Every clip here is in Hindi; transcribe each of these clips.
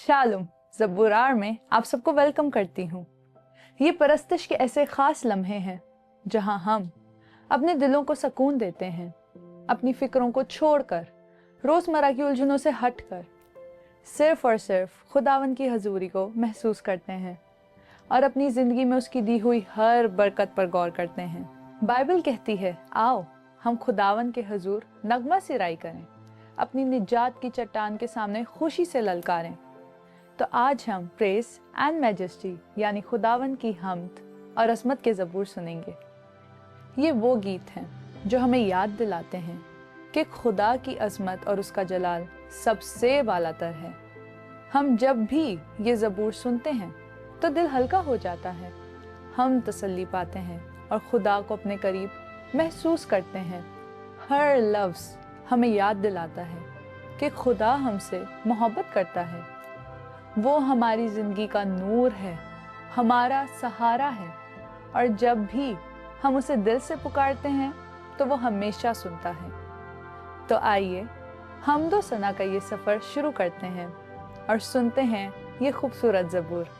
शालुम ज़बूरार में आप सबको वेलकम करती हूँ। ये परस्तिश के ऐसे ख़ास लम्हे हैं जहाँ हम अपने दिलों को सुकून देते हैं, अपनी फ़िक्रों को छोड़कर, रोज़मर्रा की उलझनों से हटकर सिर्फ़ और सिर्फ खुदावन की हजूरी को महसूस करते हैं और अपनी ज़िंदगी में उसकी दी हुई हर बरकत पर गौर करते हैं। बाइबल कहती है, आओ हम खुदावन के हजूर नगमा सिराई करें, अपनी निजात की चट्टान के सामने खुशी से ललकारें। तो आज हम प्रेज एंड मैजेस्टी यानी खुदावन की हम्द और असमत के ज़बूर सुनेंगे। ये वो गीत हैं जो हमें याद दिलाते हैं कि खुदा की अज़मत और उसका जलाल सबसे बालातर है। हम जब भी ये ज़बूर सुनते हैं तो दिल हल्का हो जाता है, हम तसल्ली पाते हैं और खुदा को अपने करीब महसूस करते हैं। हर लफ्ज़ हमें याद दिलाता है कि खुदा हमसे मोहब्बत करता है, वो हमारी ज़िंदगी का नूर है, हमारा सहारा है और जब भी हम उसे दिल से पुकारते हैं तो वो हमेशा सुनता है। तो आइए हम्दो सना का ये सफ़र शुरू करते हैं और सुनते हैं ये खूबसूरत ज़बूर।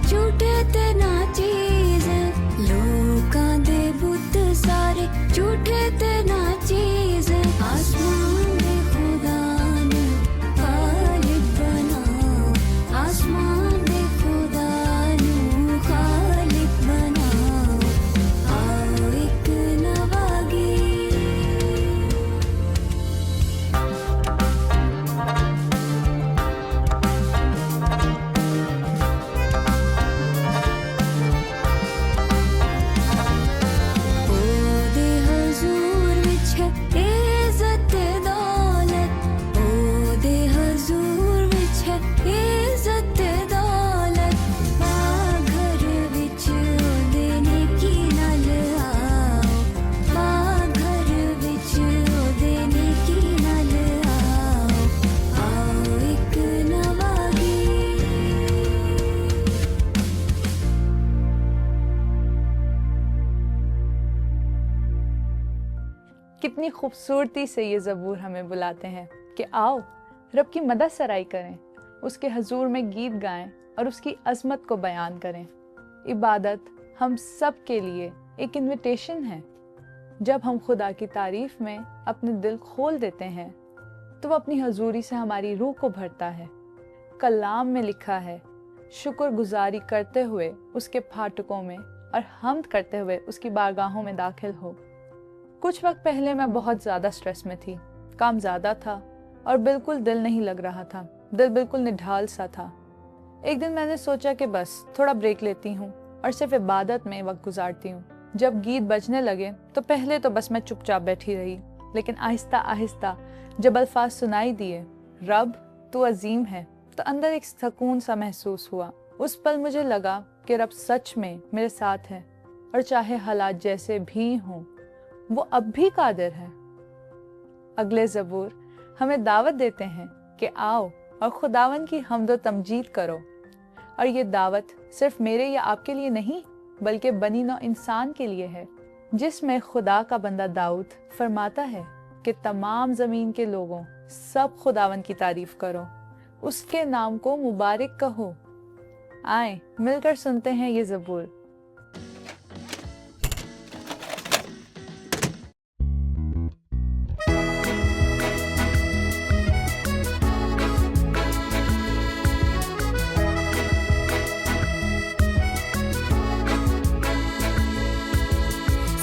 झूठे ते ना चीज लोकां दे बुत सारे झूठे ते ना चीज आसमान दे खुदा ने खालिक बनाओ आसमान दे खुदा नु खालिक बनाओ आओ एक नवा गीत ओदे हजूर विच है इज्जत दौलत ओदे हजूर विच है इज्जत दौलत घर विच ओदे नेकी नाल आओ घर विच ओदे नेकी नाल आओ एक नवा गीत कितनी खूबसूरती से ये ज़बूर हमें बुलाते हैं कि आओ रब की मदद सराई करें, उसके हजूर में गीत गाएं और उसकी अज़मत को बयान करें। इबादत हम सब के लिए एक इनविटेशन है। जब हम खुदा की तारीफ में अपने दिल खोल देते हैं तो वो अपनी हजूरी से हमारी रूह को भरता है। कलाम में लिखा है, शुक्रगुजारी करते हुए उसके फाटकों में और हम्द करते हुए उसकी बारगाहों में दाखिल हो। कुछ वक्त पहले मैं बहुत ज़्यादा स्ट्रेस में थी, काम ज़्यादा था और बिल्कुल दिल नहीं लग रहा था, दिल बिल्कुल निढाल सा था। एक दिन मैंने सोचा कि बस थोड़ा ब्रेक लेती हूँ और सिर्फ इबादत में वक्त गुजारती हूँ। जब गीत बजने लगे तो पहले तो बस मैं चुपचाप बैठी रही, लेकिन आहिस्ता आहिस्ता जब अल्फाज सुनाई दिए, रब तू अजीम है, तो अंदर एक सुकून सा महसूस हुआ। उस पल मुझे लगा कि रब सच में मेरे साथ है और चाहे हालात जैसे भी हों वो अब भी कादिर है। अगले ज़बूर हमें दावत देते हैं कि आओ और खुदावन की हम्द व तमजीद करो। और ये दावत सिर्फ मेरे या आपके लिए नहीं बल्कि बनी नौ इंसान के लिए है, जिसमें खुदा का बंदा दाऊद फरमाता है कि तमाम ज़मीन के लोगों सब खुदावन की तारीफ करो, उसके नाम को मुबारक कहो। आए मिलकर सुनते हैं ये ज़बूर।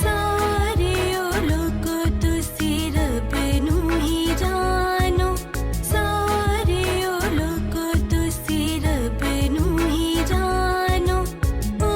सारे लोग तुसी रब नू ही जानो सारे लोग तुसी रब नू ही जानो ओ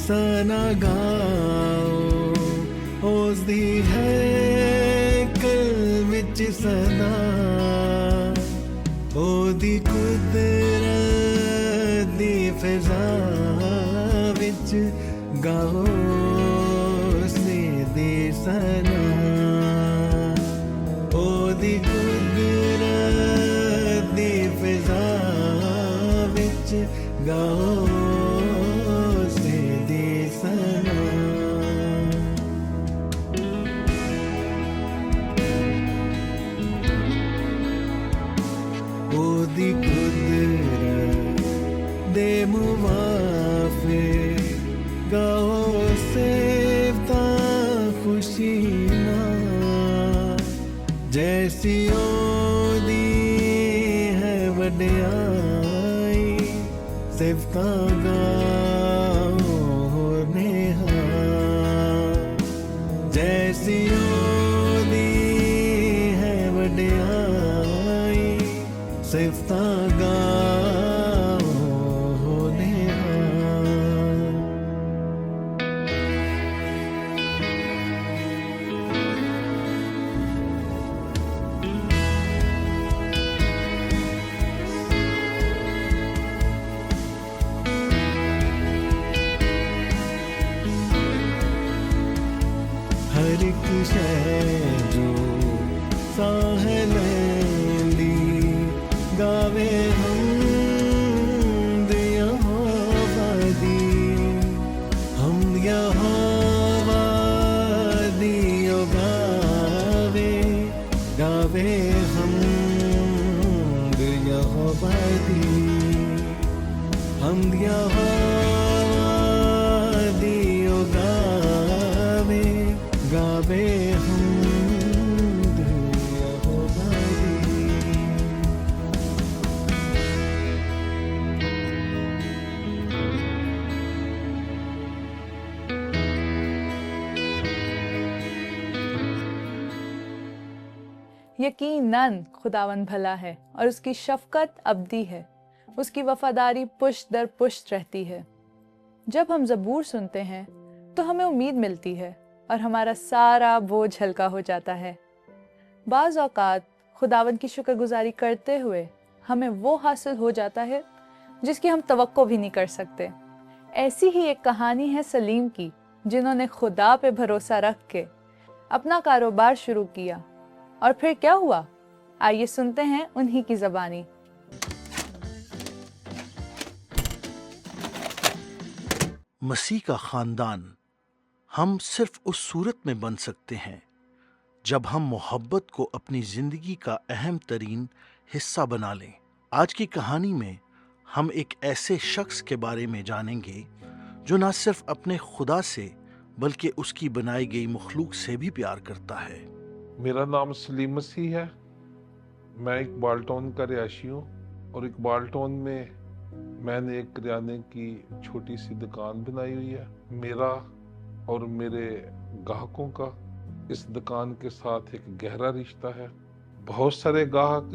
सना गाओ ओसदी है कल विच सदा ओदी कुदरत दी फिजा विच गाओ दी सना ओदी कुदरत दी फिजा विच गाओ दी सना ओदी कुदरत दे मुवाफे गाओ खुशी ना जैसी ओदी है वड्याई सिफता गाओ नेहा जैसी ओदी है वड्याई सिफता गाओ नेहा हर एक शय जो साहलैंदी गावे हम दिया वादी हम दिया वादी ओ गावे गावे हम दिया वादी हम दिया वादी ओ गावे गावे हम दिया वादी यकीनन खुदावंद भला है और उसकी शफकत अब्दी है, उसकी वफादारी पुश्त दर पुश्त रहती है। जब हम ज़बूर सुनते हैं तो हमें उम्मीद मिलती है और हमारा सारा बोझ हल्का हो जाता है। बाज़ औक़ात खुदावंद की शुक्रगुजारी करते हुए हमें वो हासिल हो जाता है जिसकी हम तवक्को भी नहीं कर सकते। ऐसी ही एक कहानी है सलीम की, जिन्होंने खुदा पे भरोसा रख के अपना कारोबार शुरू किया। और फिर क्या हुआ, आइए सुनते हैं उन्हीं की ज़बानी। मसीह का ख़ानदान हम सिर्फ उस सूरत में बन सकते हैं जब हम मोहब्बत को अपनी ज़िंदगी का अहम तरीन हिस्सा बना लें। आज की कहानी में हम एक ऐसे शख्स के बारे में जानेंगे जो न सिर्फ अपने खुदा से बल्कि उसकी बनाई गई मखलूक से भी प्यार करता है। मेरा नाम सलीम मसीह है। मैं इकबाल टाउन का रिहायशी हूँ और इकबाल टाउन में मैंने एक किराने की छोटी सी दुकान बनाई हुई है। मेरा और मेरे ग्राहकों का इस दुकान के साथ एक गहरा रिश्ता है। बहुत सारे ग्राहक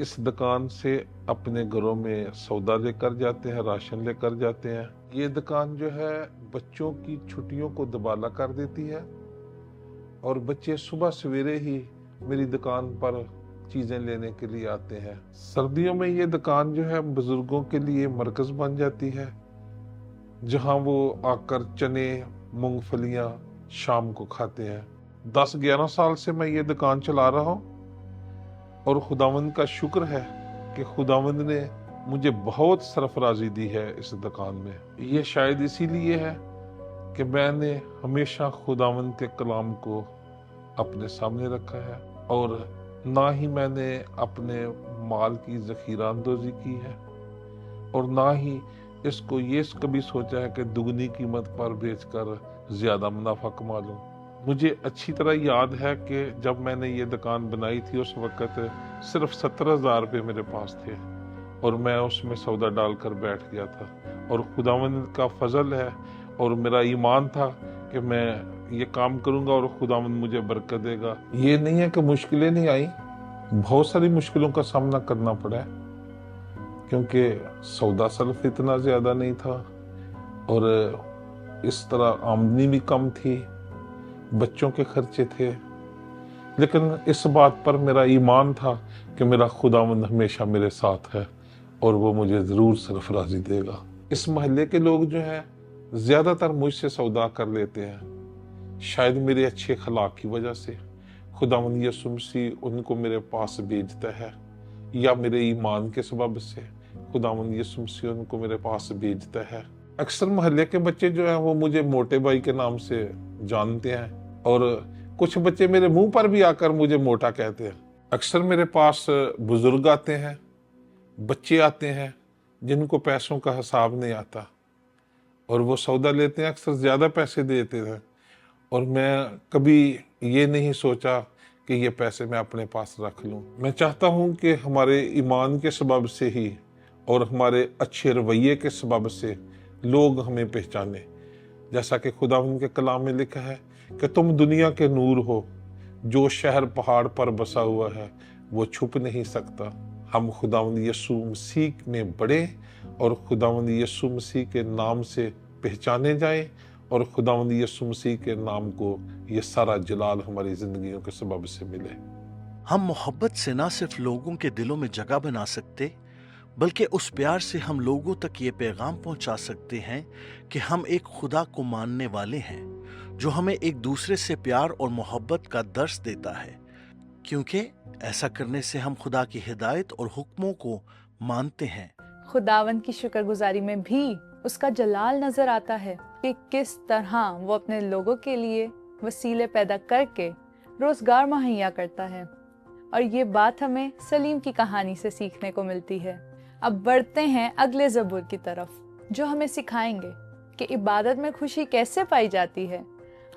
इस दुकान से अपने घरों में सौदा लेकर जाते हैं, राशन लेकर जाते हैं। ये दुकान जो है बच्चों की छुट्टियों को दुबाला कर देती है और बच्चे सुबह सवेरे ही मेरी दुकान पर चीज़ें लेने के लिए आते हैं। सर्दियों में ये दुकान जो है बुजुर्गों के लिए मरकज बन जाती है, जहां वो आकर चने मूंगफलियां शाम को खाते हैं। 10-11 साल से मैं ये दुकान चला रहा हूँ और खुदावंद का शुक्र है कि खुदावंद ने मुझे बहुत सरफराजी दी है इस दुकान में। ये शायद इसीलिए है कि मैंने हमेशा खुदावंद के कलाम को अपने सामने रखा है और ना ही मैंने अपने माल की ज़ख़ीरा अंदोज़ी की है और ना ही इसको ये कभी सोचा है कि दुगनी कीमत पर बेचकर ज़्यादा मुनाफा कमा लूँ। मुझे अच्छी तरह याद है कि जब मैंने ये दुकान बनाई थी उस वक़्त सिर्फ 17,000 रुपये मेरे पास थे और मैं उसमें सौदा डालकर बैठ गया था और खुदावंद का फजल है और मेरा ईमान था कि मैं ये काम करूंगा और खुदावंद मुझे बरकत देगा। ये नहीं है कि मुश्किलें नहीं आई, बहुत सारी मुश्किलों का सामना करना पड़ा है क्योंकि सौदा सल्फ इतना ज़्यादा नहीं था, और इस तरह आमदनी भी कम थी, बच्चों के खर्चे थे, लेकिन इस बात पर मेरा ईमान था कि मेरा खुदावंद हमेशा मेरे साथ है और वो मुझे ज़रूर सरफराजी देगा। इस महल्ले के लोग जो हैं ज़्यादातर मुझसे सौदा कर लेते हैं, शायद मेरे अच्छे अखलाक की वजह से खुदावंद यीशु मसीह उनको मेरे पास भेजता है, या मेरे ईमान के सबब से खुदावंद यीशु मसीह उनको मेरे पास भेजता है। अक्सर महल्ले के बच्चे जो हैं वो मुझे मोटे भाई के नाम से जानते हैं, और कुछ बच्चे मेरे मुंह पर भी आकर मुझे मोटा कहते हैं। अक्सर मेरे पास बुजुर्ग आते हैं, बच्चे आते हैं जिनको पैसों का हिसाब नहीं आता, और वो सौदा लेते हैं, अक्सर ज़्यादा पैसे देते हैं, और मैं कभी ये नहीं सोचा कि ये पैसे मैं अपने पास रख लूं। मैं चाहता हूं कि हमारे ईमान के सबब से ही और हमारे अच्छे रवैये के सबब से लोग हमें पहचाने, जैसा कि खुदावंद के कलाम में लिखा है कि तुम दुनिया के नूर हो, जो शहर पहाड़ पर बसा हुआ है वो छुप नहीं सकता। हम खुदावंद यीशु मसीह में बढ़े और खुदावंद यीशु मसीह के नाम से पहचाने जाएं, और खुदावंद यीशु मसीह के नाम को ये सारा जलाल हमारी जिंदगियों के सबब से मिले। हम मोहब्बत से ना सिर्फ लोगों के दिलों में जगह बना सकते, बल्कि उस प्यार से हम लोगों तक ये पैगाम पहुंचा सकते हैं कि हम एक खुदा को मानने वाले हैं जो हमें एक दूसरे से प्यार और मोहब्बत का दर्स देता है, क्योंकि ऐसा करने से हम खुदा की हिदायत और हुक्मों को मानते हैं। खुदावंद की शुक्रगुजारी में भी उसका जलाल नजर आता है कि किस तरह वो अपने लोगों के लिए वसीले पैदा करके रोजगार मुहैया करता है, और ये बात हमें सलीम की कहानी से सीखने को मिलती है। अब बढ़ते हैं अगले ज़बूर की तरफ, जो हमें सिखाएंगे कि इबादत में खुशी कैसे पाई जाती है,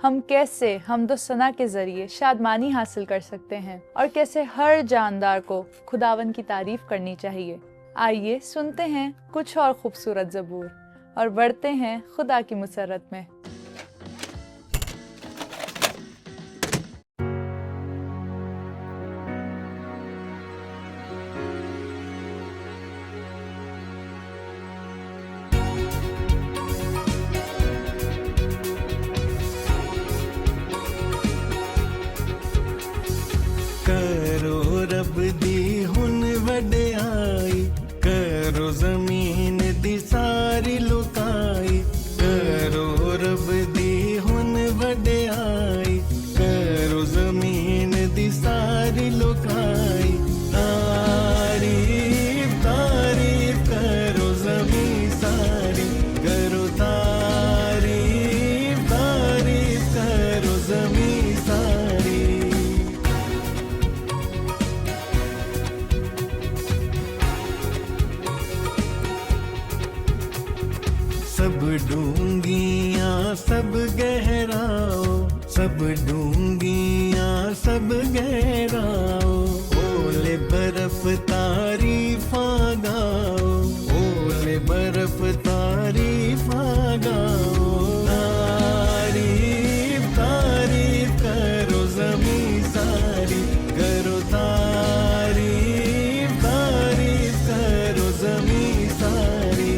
हम कैसे हम्दो सना के जरिए शादमानी हासिल कर सकते हैं, और कैसे हर जानदार को खुदावंद की तारीफ करनी चाहिए। आइए सुनते हैं कुछ और खूबसूरत ज़बूर और बढ़ते हैं खुदा की मुसर्रत में। करो रब दी हुन वड्याई, करो जमीन दी सारी लुकाई, करो रब दी हुन वड्याई, करो जमीन दी सारी लुकाई। तारीफ तारीफ करो जमीन सारी, करो तारीफ तारीफ करो जमीन सारी। सब डूंगियां सब गहराओ, सब डूंगियां सब गहराओ, ओले बर्फ तारीफा गाओ, ओले बर्फ तारीफा गाओ। तारीफ तारीफ करो ज़मीं सारी, करो तारीफ तारीफ करो ज़मीं सारी।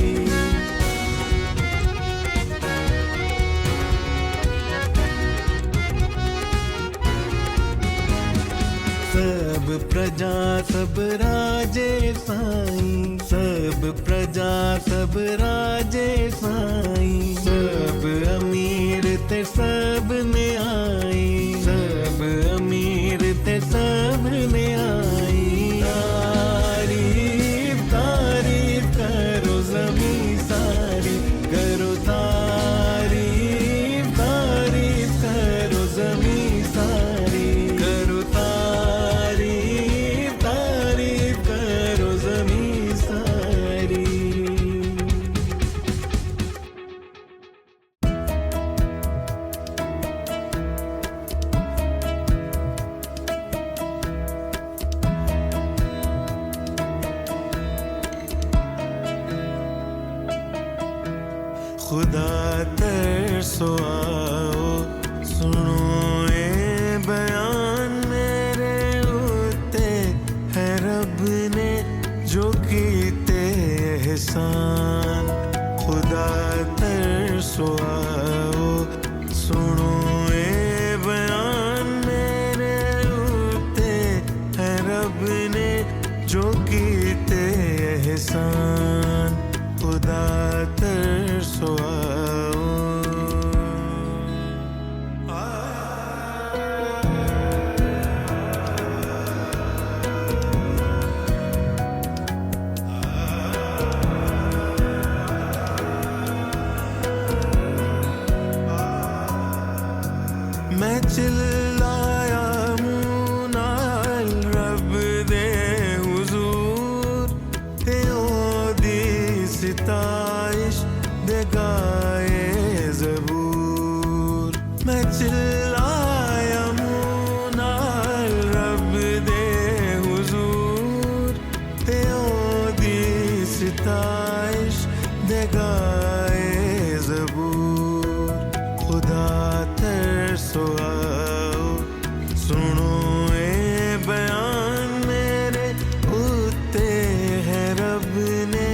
सब प्रजा सब राजे साईं, सब प्रजा सब राजे साईं, सब अमीर ते सब ने आई, सब अमीर ते सब ने आई। तारीफ तारीफ करो ज़मीं सारी, करो तारीफ तारीफ करो ज़मीं सारी, करो तारीफ तारीफ करो ज़मीं सारी। खुदा तरसो आओ, सुनो ए बयान मेरे उते है रब ने जो कीते एहसान। खुदा तर जो कीते एहसान खुदा तरसो आओ। मैं चिल्लाया मुँह नाल रब दे हुजूर ते ओदी सिताइश दे गाए ज़बूर। मैं चिल्लाया मुँह नाल रब दे हुजूर ते ओदी सिताइश दे गाए ज़बूर। खुदा तरसो आओ सुनो ए बयान मेरे उत्ते है रब ने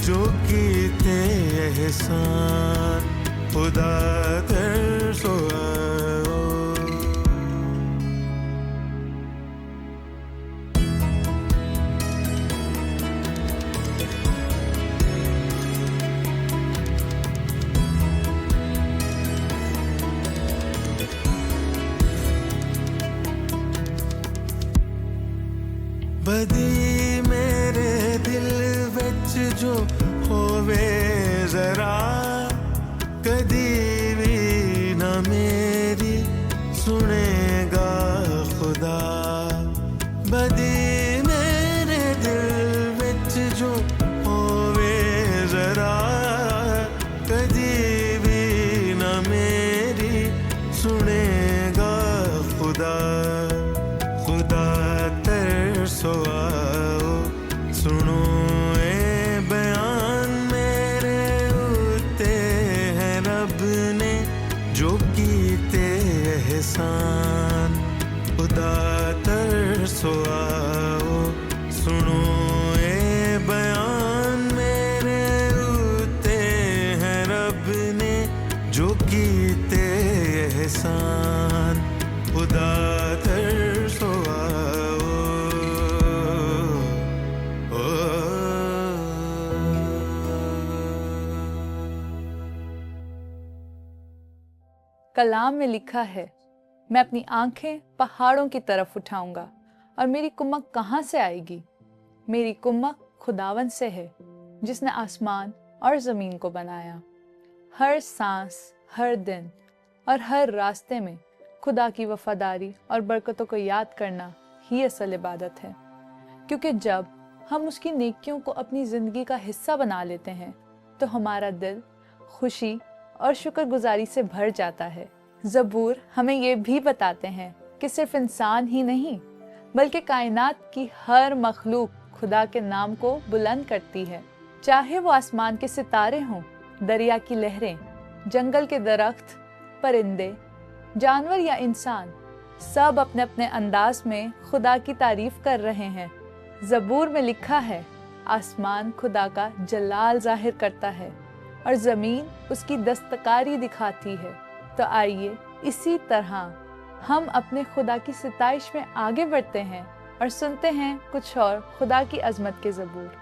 जो कीते एहसान खुदा तरसो आओ। बदी मेरे दिल विच जो होवे जरा कदी भी ना मेरी सुनेगा खुदा। बदी मेरे दिल विच जो होवे जरा कदी भी ना मेरी सुनेगा खुदा। खुदा तरसो आओ सुनो ए बयान मेरे उत्ते है रब ने जो कीते एहसान खुदा तरसो आओ सुनो ए बयान मेरे उत्ते है रब ने जो कीते एहसान खुदा तरसो आओ। कलाम में लिखा है, मैं अपनी आंखें पहाड़ों की तरफ उठाऊंगा और मेरी कुम्मक कहाँ से आएगी? मेरी कुम्मक खुदावन से है जिसने आसमान और ज़मीन को बनाया। हर सांस, हर दिन और हर रास्ते में खुदा की वफादारी और बरकतों को याद करना ही असल इबादत है, क्योंकि जब हम उसकी नेकियों को अपनी ज़िंदगी का हिस्सा बना लेते हैं तो हमारा दिल खुशी और शुक्रगुजारी से भर जाता है। ज़बूर हमें ये भी बताते हैं कि सिर्फ इंसान ही नहीं बल्कि कायनात की हर मखलूक खुदा के नाम को बुलंद करती है। चाहे वो आसमान के सितारे हों, दरिया की लहरें, जंगल के दरख्त, परिंदे, जानवर या इंसान, सब अपने अपने अंदाज में खुदा की तारीफ कर रहे हैं। ज़बूर में लिखा है, आसमान खुदा का जलाल जाहिर करता है और ज़मीन उसकी दस्तकारी दिखाती है। तो आइए इसी तरह हम अपने खुदा की सिताइश में आगे बढ़ते हैं और सुनते हैं कुछ और खुदा की अजमत के ज़बूर।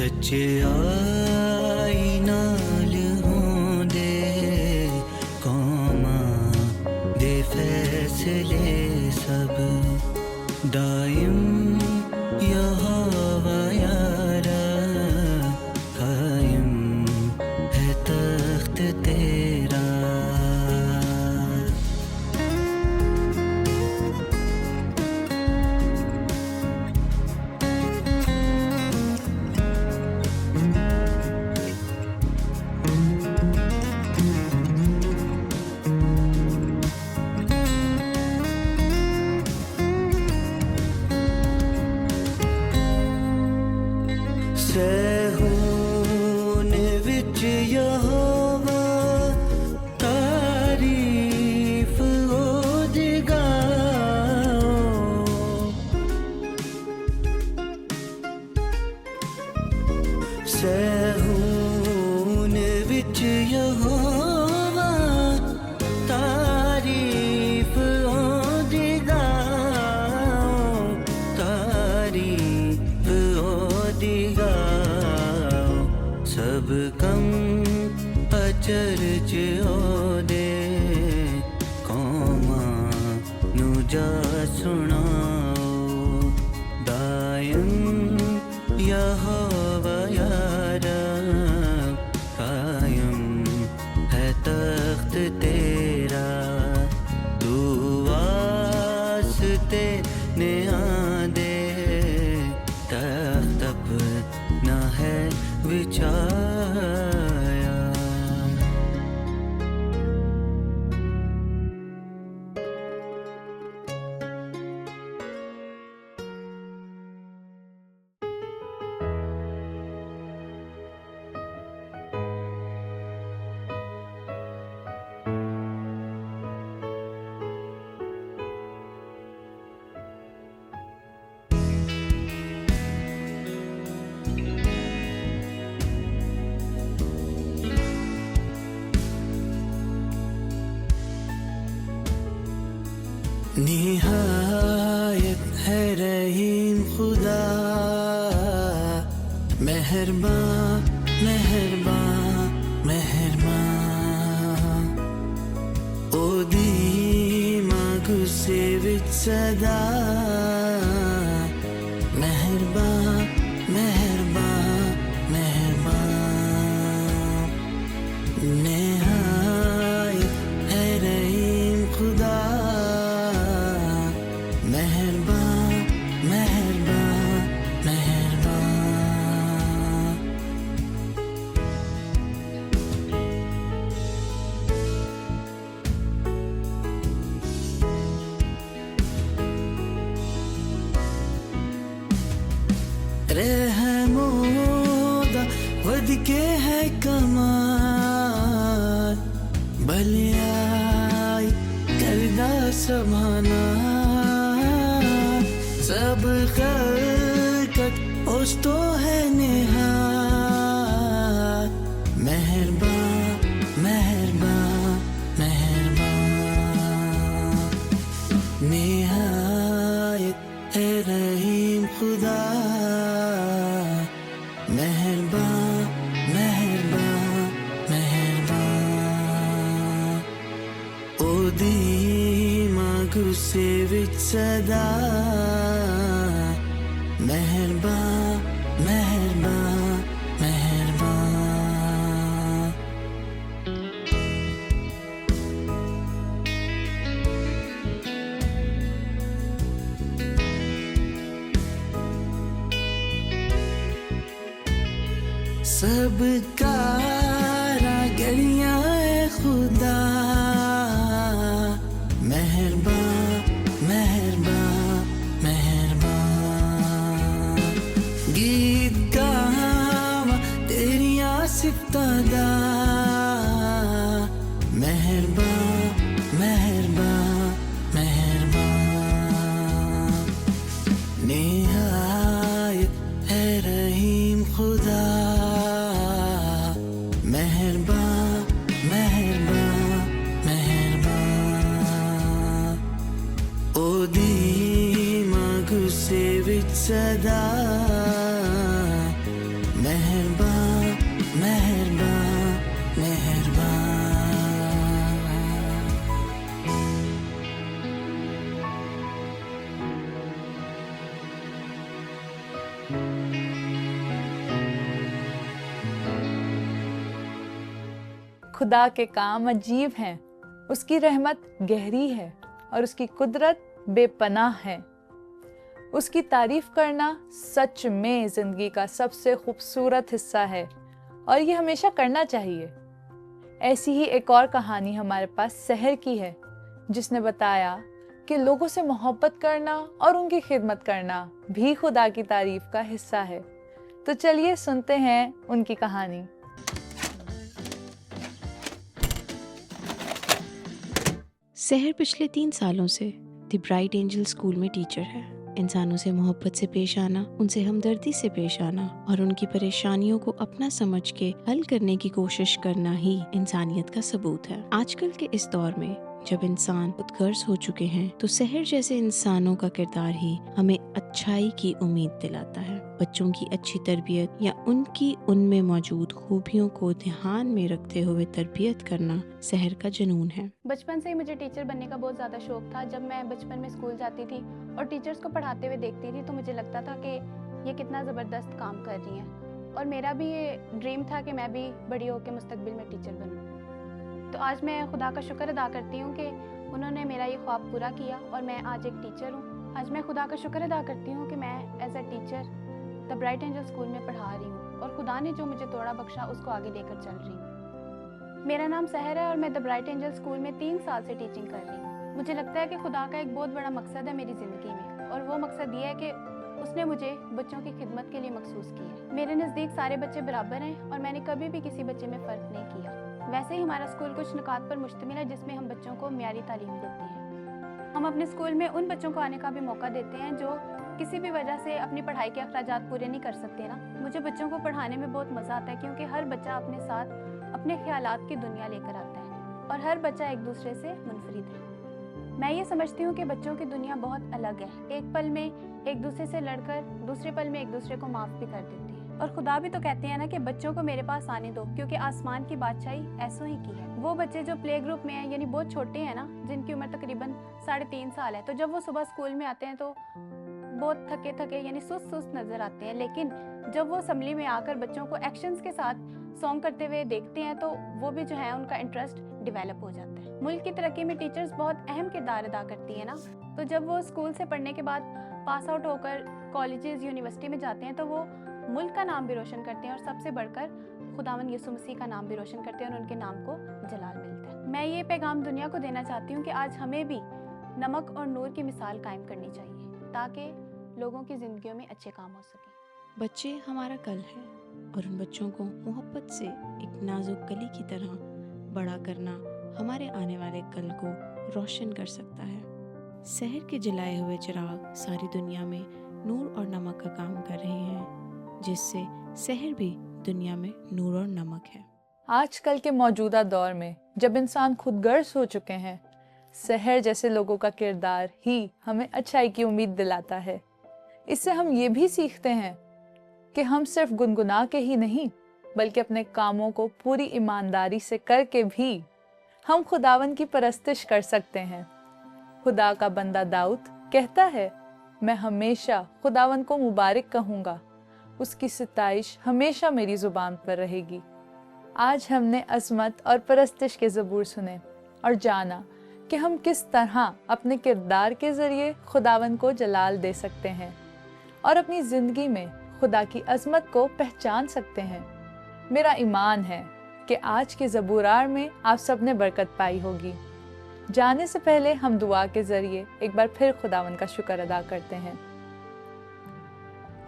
सच आई नाल होंदे कौमां दे फैसले सब दायम यहोवा यारा कायम है तख्त तेरा सहून विच यहोवा तारीफ ओदी गाओ सहून विच यहोवा तारीफ ओदी गाओ तारीफ ओदी गाओ सब कम अचरज ओदे कौमां नू जा सुनाओ दायम यहोवा यारा कायम है तख्त तेरा तू वास्ते ने आदे तख्त अपना है विछाया निहायत है रहीम खुदा मेहरबान मेहरबान मेहरबान ओदी मांगू से विच सदा मेहरबान मेहरबान मेहरबान निहायत है रहीम खुदा मेहरबान मेहरबान मेहरबान रहमोदा वध के है कमाल भलाई करदा समाना सब खलकत उस तो है निहाल मेहरबान मेहरबान मेहरबान निहायत है रहीम खुदा मेहरबान मेहरबान मेहरबान ओदी मांगू से विच सदा मेहरबान मेहरबान मेहरबान सब कारागरियां है खुदा मेहरबान मेहरबान मेहरबान गीत गावा तेरियां सिफतां दा मेहरबान मेहरबान मेहरबान निहायत है रहीम खुदा मेहरबान मेहरबान मेहरबान ओदी मांगू से विच सदा खुदा के काम अजीब हैं, उसकी रहमत गहरी है और उसकी कुदरत बेपनाह है। उसकी तारीफ करना सच में जिंदगी का सबसे खूबसूरत हिस्सा है और ये हमेशा करना चाहिए। ऐसी ही एक और कहानी हमारे पास सहर की है, जिसने बताया कि लोगों से मोहब्बत करना और उनकी खिदमत करना भी खुदा की तारीफ का हिस्सा है। तो चलिए सुनते हैं उनकी कहानी। सहर पिछले 3 सालों से द ब्राइट एंजल स्कूल में टीचर है। इंसानों से मोहब्बत से पेश आना, उनसे हमदर्दी से पेश आना और उनकी परेशानियों को अपना समझ के हल करने की कोशिश करना ही इंसानियत का सबूत है। आजकल के इस दौर में जब इंसान उत्कर्ष हो चुके हैं तो सहर जैसे इंसानों का किरदार ही हमें अच्छाई की उम्मीद दिलाता है। बच्चों की अच्छी तरबियत या उनकी उनमें मौजूद खूबियों को ध्यान में रखते हुए तरबियत करना सहर का जुनून है। बचपन से ही मुझे टीचर बनने का बहुत ज़्यादा शौक था। जब मैं बचपन में स्कूल जाती थी और टीचर्स को पढ़ाते हुए देखती थी तो मुझे लगता था कि ये कितना ज़बरदस्त काम कर रही हैं और मेरा भी ये ड्रीम था कि मैं भी बड़ी होकर मुस्तकबिल में टीचर बनूँ। तो आज मैं खुदा का शुक्र अदा करती हूँ कि उन्होंने मेरा ये ख्वाब पूरा किया और मैं आज एक टीचर हूँ। आज मैं खुदा का शुक्र अदा करती हूँ कि मैं as a teacher the Bright Angel School में पढ़ा रही हूँ और खुदा ने जो मुझे तोड़ा बख्शा उसको आगे लेकर चल रही हूँ। मेरा नाम सहर है और मैं द ब्राइट एंजल स्कूल में 3 साल से टीचिंग कर रही हूँ। मुझे लगता है कि खुदा का एक बहुत बड़ा मकसद है मेरी ज़िंदगी में और वो मकसद ये है कि उसने मुझे बच्चों की खिदमत के लिए मखसूस किया है। मेरे नज़दीक सारे बच्चे बराबर हैं और मैंने कभी भी किसी बच्चे में फ़र्क नहीं किया। वैसे ही हमारा स्कूल कुछ नुकात पर मुश्तमिल है जिसमें हम बच्चों को म्यारी तालीम देते हैं। हम अपने स्कूल में उन बच्चों को आने का भी मौका देते हैं जो किसी भी वजह से अपनी पढ़ाई के अखराजात पूरे नहीं कर सकते ना। मुझे बच्चों को पढ़ाने में बहुत मज़ा आता है क्योंकि हर बच्चा अपने साथ अपने ख्यालात की दुनिया लेकर आता है और हर बच्चा एक दूसरे से मुनफरिद है। मैं ये समझती हूँ कि बच्चों की दुनिया बहुत अलग है। एक पल में एक दूसरे से लड़कर दूसरे पल में एक दूसरे को माफ़ भी कर देते हैं। और खुदा भी तो कहते हैं ना कि बच्चों को मेरे पास आने दो क्योंकि आसमान की बादशाही ऐसों ही की है। वो बच्चे जो प्ले ग्रुप में हैं यानी बहुत छोटे हैं ना, जिनकी उम्र तकरीबन 3.5 साल है, तो जब वो सुबह स्कूल में आते हैं तो बहुत थके थके यानी सुस्त नज़र आते हैं। लेकिन जब वो असम्बली में आकर बच्चों को एक्शंस के साथ सॉन्ग करते हुए देखते हैं तो वो भी जो है उनका इंटरेस्ट डेवलप हो जाता है। मुल्क की तरक्की में टीचर्स बहुत अहम किरदार अदा करती है ना। तो जब वो स्कूल से पढ़ने के बाद पास आउट होकर कॉलेजेस यूनिवर्सिटी में जाते हैं तो वो मुल्क का नाम भी रोशन करते हैं और सबसे बढ़कर खुदावंद यीशु मसीह का नाम भी रोशन करते हैं और उनके नाम को जलाल मिलता है। मैं ये पैगाम दुनिया को देना चाहती हूँ कि आज हमें भी नमक और नूर की मिसाल कायम करनी चाहिए ताकि लोगों की ज़िंदगियों में अच्छे काम हो सके। बच्चे हमारा कल है और उन बच्चों को मोहब्बत से एक नाजुक कली की तरह बड़ा करना हमारे आने वाले कल को रोशन कर सकता है। शहर के जलाए हुए चिराग सारी दुनिया में नूर और नमक का काम कर रहे हैं, जिससे शहर भी दुनिया में नूर और नमक है। आजकल के मौजूदा दौर में जब इंसान खुदगर्ज हो चुके हैं, शहर जैसे लोगों का किरदार ही हमें अच्छाई की उम्मीद दिलाता है। इससे हम ये भी सीखते हैं कि हम सिर्फ गुनगुना के ही नहीं बल्कि अपने कामों को पूरी ईमानदारी से करके भी हम खुदावन की परस्तिश कर सकते हैं। खुदा का बंदा दाऊद कहता है, मैं हमेशा खुदावन को मुबारक कहूँगा, उसकी सिताइश हमेशा मेरी जुबान पर रहेगी। आज हमने अज़मत और परस्तिश के ज़बूर सुने और जाना कि हम किस तरह अपने किरदार के ज़रिए खुदावन को जलाल दे सकते हैं और अपनी ज़िंदगी में खुदा की अज़मत को पहचान सकते हैं। मेरा ईमान है कि आज के ज़बूरार में आप सब ने बरकत पाई होगी। जाने से पहले हम दुआ के ज़रिए एक बार फिर खुदावन का शुक्र अदा करते हैं।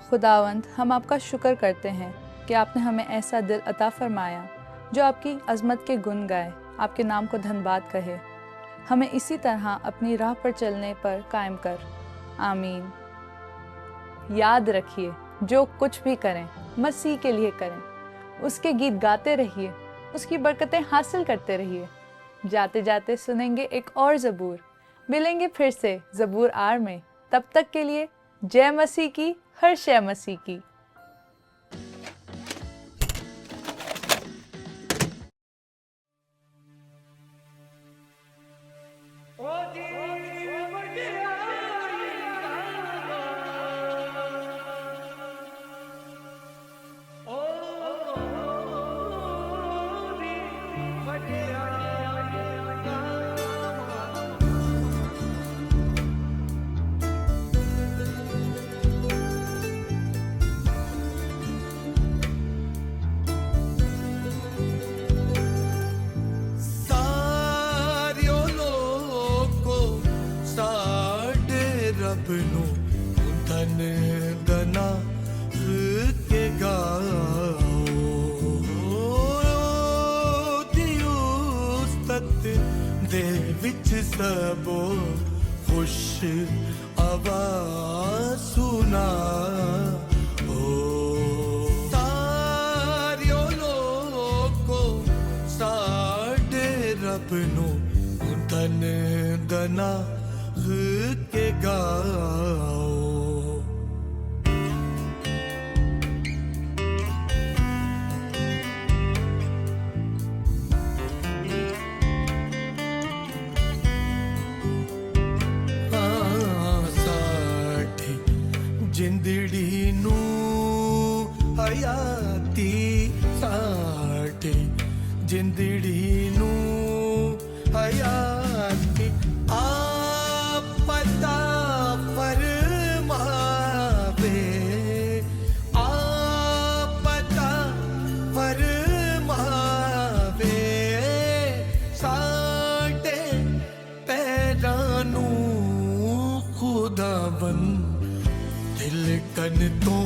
खुदावंद, हम आपका शुक्र करते हैं कि आपने हमें ऐसा दिल अता फरमाया जो आपकी अज़मत के गुण गाए, आपके नाम को धन्यवाद कहे। हमें इसी तरह अपनी राह पर चलने पर कायम कर। आमीन। याद रखिए, जो कुछ भी करें मसीह के लिए करें, उसके गीत गाते रहिए, उसकी बरकतें हासिल करते रहिए। जाते जाते सुनेंगे एक और ज़बूर। मिलेंगे फिर से ज़बूर आर में। तब तक के लिए जय मसीह की, हर शय मसीह की। रब नू धन दना के गाओ दियुस्तत दे विच सबो खुश आवाज़ सुना सारियो लोको साडे रब नू धन दना के गाओ जिंदड़ी नू हयाती साठे जिंदड़ी नू हयाती आप पता फरमावे आप पता फरमावे साठे पैरां नू खुदावंद दिल कन तो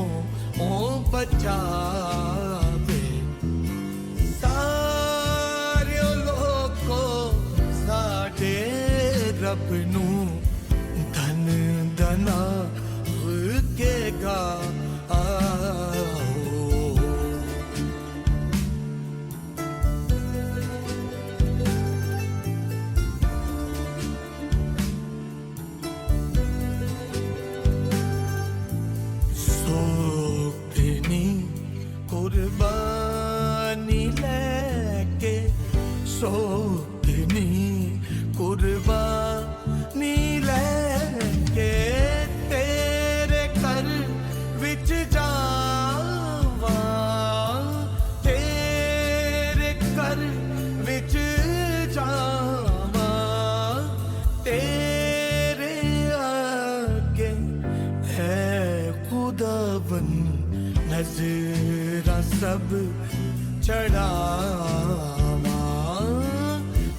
ओ बचावे सारे लोको साडे रब नू धन दना के गाओ कुर्बानी लेके सोतनी कुर्बानी लेके तेरे घर विच जावा तेरे घर विच जावा तेरे आगे है खुदाबंद नजरा सब चढ़ावा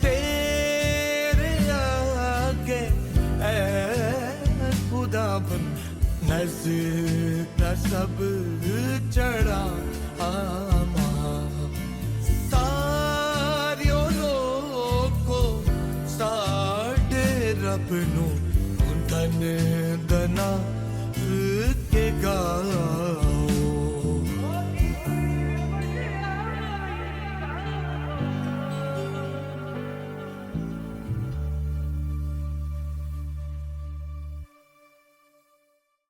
तेरे आगे ऐ खुदाबंद नजरा सब चढ़ावा सारियो लोको साडे रब नू धन दना